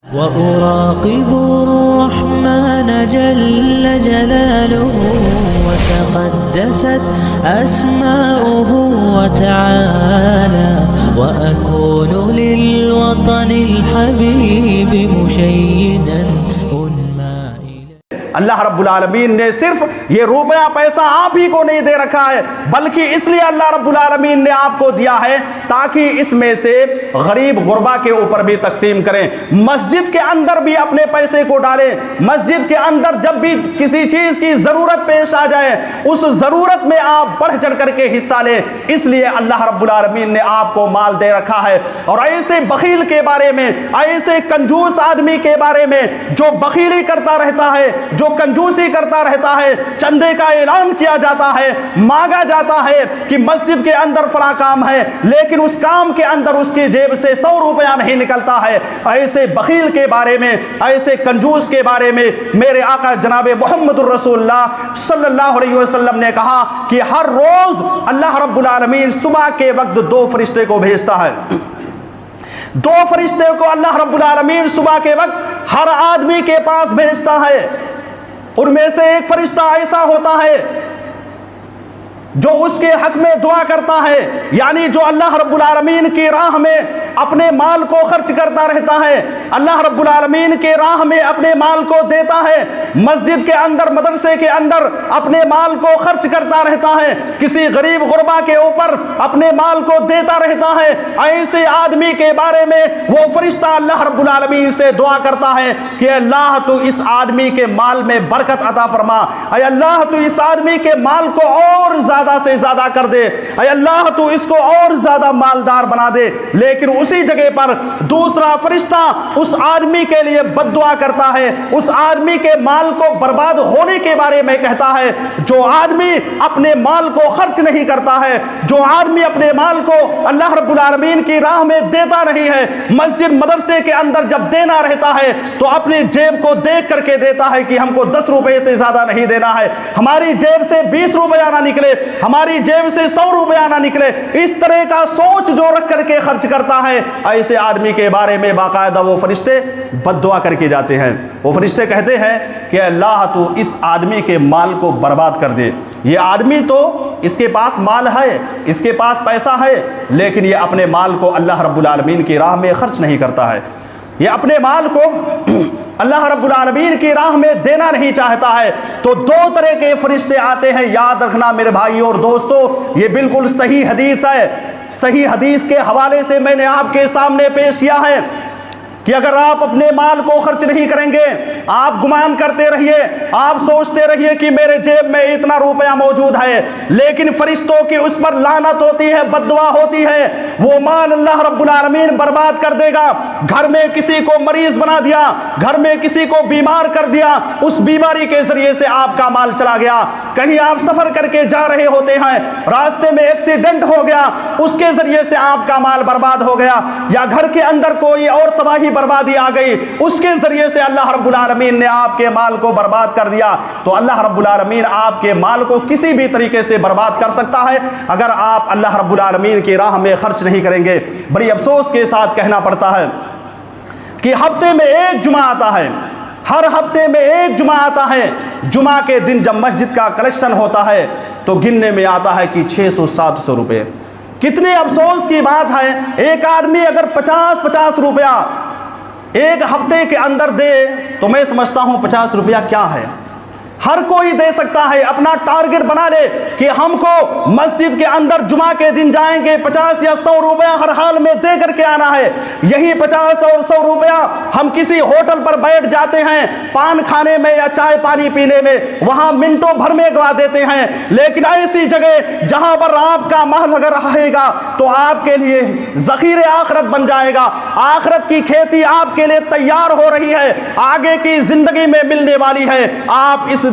وأراقب الرحمن جل جلاله وتقدست أسماؤه وتعالى وأكون للوطن الحبيب مشيدا اللہ رب العالمین نے صرف یہ روپیہ پیسہ آپ ہی کو نہیں دے رکھا ہے، بلکہ اس لیے اللہ رب العالمین نے آپ کو دیا ہے تاکہ اس میں سے غریب غربا کے اوپر بھی تقسیم کریں، مسجد کے اندر بھی اپنے پیسے کو ڈالیں، مسجد کے اندر جب بھی کسی چیز کی ضرورت پیش آ جائے اس ضرورت میں آپ بڑھ چڑھ کر کے حصہ لیں، اس لیے اللہ رب العالمین نے آپ کو مال دے رکھا ہے۔ اور ایسے بخیل کے بارے میں، ایسے کنجوس آدمی کے بارے میں جو بخیلی کرتا رہتا ہے، جو کنجوسی کرتا رہتا ہے، چندے کا اعلان کیا جاتا ہے، مانگا جاتا ہے کہ مسجد کے اندر فلاں کام ہے، لیکن اس کام کے اندر اس کی جیب سے 100 روپیہ نہیں نکلتا ہے، ایسے بخیل کے بارے میں، ایسے کنجوس کے بارے میں میرے آقا جناب محمد الرسول اللہ صلی اللہ علیہ وسلم نے کہا کہ ہر روز اللہ رب العالمین صبح کے وقت 2 فرشتے کو بھیجتا ہے، 2 فرشتے کو اللہ رب العالمین صبح کے وقت ہر آدمی کے پاس بھیجتا ہے۔ ان میں سے ایک فرشتہ ایسا ہوتا ہے جو اس کے حق میں دعا کرتا ہے، یعنی جو اللہ رب العالمین کی راہ میں اپنے مال کو خرچ کرتا رہتا ہے، اللہ رب العالمین کے راہ میں اپنے مال کو دیتا ہے، مسجد کے اندر، مدرسے کے اندر اپنے مال کو خرچ کرتا رہتا ہے، کسی غریب غربا کے اوپر اپنے مال کو دیتا رہتا ہے، ایسے آدمی کے بارے میں وہ فرشتہ اللہ رب العالمین سے دعا کرتا ہے کہ اللہ تو اس آدمی کے مال میں برکت عطا فرما، اے اللہ تو اس آدمی کے مال کو اور زیادہ سے زیادہ کر دے، اے اللہ تو اس کو اور زیادہ مالدار بنا دے۔ لیکن اسی جگہ پر دوسرا فرشتہ اس آدمی کے لیے بد دعا کرتا ہے، اس آدمی کے مال کو برباد ہونے کے بارے میں کہتا ہے، جو آدمی اپنے مال کو خرچ نہیں کرتا ہے، جو آدمی اپنے مال کو اللہ رب العالمین کی راہ میں دیتا نہیں ہے، مسجد مدرسے کے اندر جب دینا رہتا ہے تو اپنی جیب کو دیکھ کر کے دیتا ہے کہ ہم کو 10 روپے سے زیادہ نہیں دینا ہے، ہماری جیب سے 20 روپیہ نہ نکلے، ہماری جیب سے 100 روپیہ نہ نکلے، اس طرح کا سوچ جو رکھ کر کے خرچ کرتا ہے، ایسے آدمی کے بارے میں باقاعدہ وہ فرشتے بد دعا کر کے جاتے ہیں۔ وہ فرشتے کہتے ہیں کہ اللہ تو اس آدمی کے مال کو برباد کر دے، یہ آدمی تو اس کے پاس مال ہے، اس کے پاس پیسہ ہے، لیکن یہ اپنے مال کو اللہ رب العالمین کی راہ میں خرچ نہیں کرتا ہے، یہ اپنے مال کو اللہ رب العالمین کی راہ میں دینا نہیں چاہتا ہے۔ تو 2 طرح کے فرشتے آتے ہیں، یاد رکھنا میرے بھائی اور دوستو، یہ بالکل صحیح حدیث ہے، صحیح حدیث کے حوالے سے میں نے آپ کے سامنے پیش کیا ہے کہ اگر آپ اپنے مال کو خرچ نہیں کریں گے، آپ گمان کرتے رہیے، آپ سوچتے رہیے کہ میرے جیب میں اتنا روپیہ موجود ہے، لیکن فرشتوں کی اس پر لعنت ہوتی ہے، بد دعا ہوتی ہے، وہ مال اللہ رب العالمین برباد کر دے گا۔ گھر میں کسی کو مریض بنا دیا، گھر میں کسی کو بیمار کر دیا، اس بیماری کے ذریعے سے آپ کا مال چلا گیا، کہیں آپ سفر کر کے جا رہے ہوتے ہیں، راستے میں ایکسیڈنٹ ہو گیا، اس کے ذریعے سے آپ کا مال برباد ہو گیا، یا گھر کے اندر کوئی اور تباہی بربادی آ گئی، اس کے ذریعے سے اللہ رب العالمین نے آپ کے مال کو برباد کر دیا، تو اللہ رب العالمین آپ کے مال کو کسی بھی طریقے سے برباد کر سکتا ہے اگر آپ اللہ رب العالمین کی راہ میں خرچ نہیں کریں گے۔ بڑی افسوس کے ساتھ کہنا پڑتا ہے کہ ہفتے میں 1 جمعہ آتا ہے، ہر ہفتے میں 1 جمعہ آتا ہے، جمعہ کے دن جب مسجد کا کلیکشن ہوتا ہے تو گننے میں آتا ہے کہ 600-700 روپے۔ کتنے افسوس کی بات ہے، ایک آدمی اگر 50 روپیہ ایک ہفتے کے اندر دے تو میں سمجھتا ہوں 50 روپیہ کیا ہے، ہر کوئی دے سکتا ہے، اپنا ٹارگٹ بنا لے کہ ہم کو مسجد کے اندر جمعہ کے دن جائیں گے، 50 یا 100 روپیہ ہر حال میں دے کر کے آنا ہے۔ یہی 50 اور 100 روپیہ ہم کسی ہوٹل پر بیٹھ جاتے ہیں، پان کھانے میں یا چائے پانی پینے میں، وہاں منٹوں بھر میں گوا دیتے ہیں، لیکن ایسی جگہ جہاں پر آپ کا مال اگر رہے گا تو آپ کے لیے ذخیر آخرت بن جائے گا، آخرت کی کھیتی آپ کے لیے تیار ہو رہی ہے، آگے کی زندگی میں ملنے والی ہے۔ آپ اس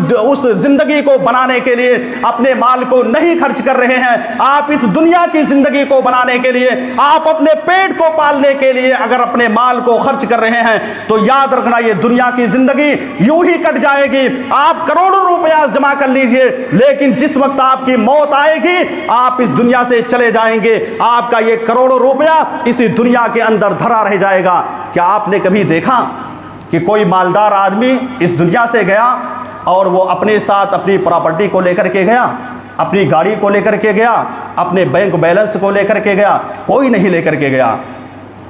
زندگی کو بنانے کے لیے اپنے مال کو نہیں خرچ کر رہے ہیں، آپ اس دنیا کی زندگی کو بنانے کے لیے، آپ اپنے پیٹ کو پالنے کے لیے اگر اپنے مال کو خرچ کر رہے ہیں ہیں تو یاد رکھنا یہ دنیا کی زندگی یوں ہی کٹ جائے گی. آپ کروڑوں روپیہ جمع کر لیجئے, لیکن جس وقت آپ کی موت آئے گی آپ اس دنیا سے چلے جائیں گے, آپ کا یہ کروڑوں روپیہ اسی دنیا کے اندر دھرا رہ جائے گا. کیا آپ نے کبھی دیکھا کہ کوئی مالدار آدمی اس دنیا سے گیا اور وہ اپنے ساتھ اپنی پراپرٹی کو لے کر کے گیا, اپنی گاڑی کو لے کر کے گیا, اپنے بینک بیلنس کو لے کر کے گیا؟ کوئی نہیں لے کر کے گیا.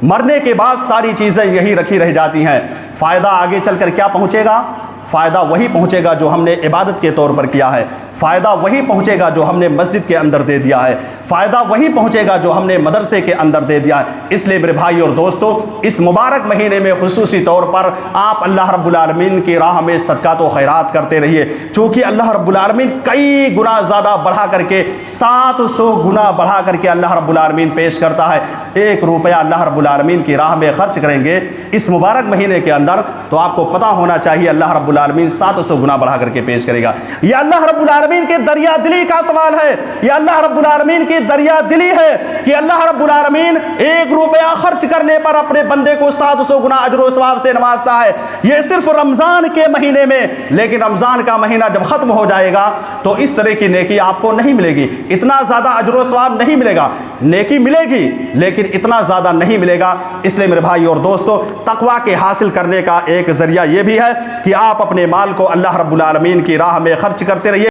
مرنے کے بعد ساری چیزیں یہی رکھی رہ جاتی ہیں. فائدہ آگے چل کر کیا پہنچے گا؟ فائدہ وہی پہنچے گا جو ہم نے عبادت کے طور پر کیا ہے, فائدہ وہی پہنچے گا جو ہم نے مسجد کے اندر دے دیا ہے, فائدہ وہی پہنچے گا جو ہم نے مدرسے کے اندر دے دیا ہے. اس لیے میرے بھائی اور دوستو, اس مبارک مہینے میں خصوصی طور پر آپ اللہ رب العالمین کی راہ میں صدقات و خیرات کرتے رہیے, چونکہ اللہ رب العالمین کئی گنا زیادہ بڑھا کر کے 700 گنا بڑھا کر کے اللہ رب العالمین پیش کرتا ہے. 1 روپیہ اللہ رب العالمین کی راہ میں خرچ کریں گے اس مبارک مہینے کے اندر تو آپ کو پتہ ہونا چاہیے اللہ رب العالمین 700 گنا بڑھا کر کے پیش کرے گا. یہ اللہ رب العالمین کے دریا دلی کا سوال ہے, یہ اللہ رب العالمین کی دریا دلی ہے کہ اللہ رب العالمین 1 روپیہ خرچ کرنے پر اپنے بندے کو 700 گنا اجر و ثواب سے نوازتا ہے. یہ صرف رمضان کے مہینے میں, لیکن رمضان کا مہینہ جب ختم ہو جائے گا تو اس طرح کی نیکی آپ کو نہیں ملے گی, اتنا زیادہ اجر و ثواب نہیں ملے گا. نیکی ملے گی لیکن اتنا زیادہ نہیں ملے گا. اس لیے میرے بھائی اور دوستو, تقویٰ کے حاصل کرنے کا ایک ذریعہ یہ بھی ہے کہ آپ اپنے مال کو اللہ رب العالمین کی راہ میں خرچ کرتے رہیے.